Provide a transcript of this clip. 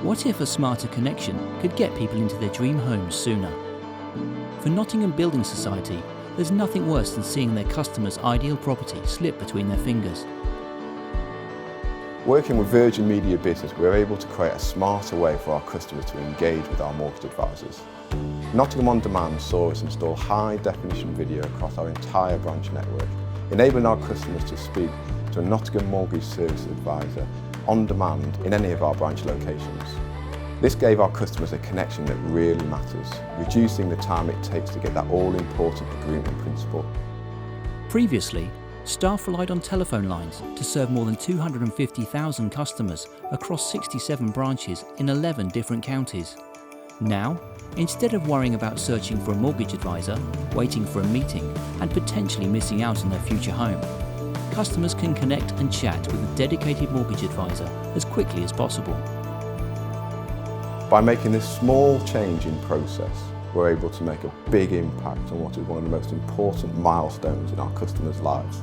What if a smarter connection could get people into their dream homes sooner? For Nottingham Building Society, there's nothing worse than seeing their customers' ideal property slip between their fingers. Working with Virgin Media Business, we're able to create a smarter way for our customers to engage with our mortgage advisors. Nottingham On Demand saw us install high-definition video across our entire branch network, enabling our customers to speak to a Nottingham Mortgage Services advisor on demand in any of our branch locations. This gave our customers a connection that really matters, reducing the time it takes to get that all-important agreement in principle. Previously, staff relied on telephone lines to serve more than 250,000 customers across 67 branches in 11 different counties. Now, instead of worrying about searching for a mortgage advisor, waiting for a meeting, and potentially missing out on their future home, customers can connect and chat with a dedicated mortgage advisor as quickly as possible. By making this small change in process, we're able to make a big impact on what is one of the most important milestones in our customers' lives.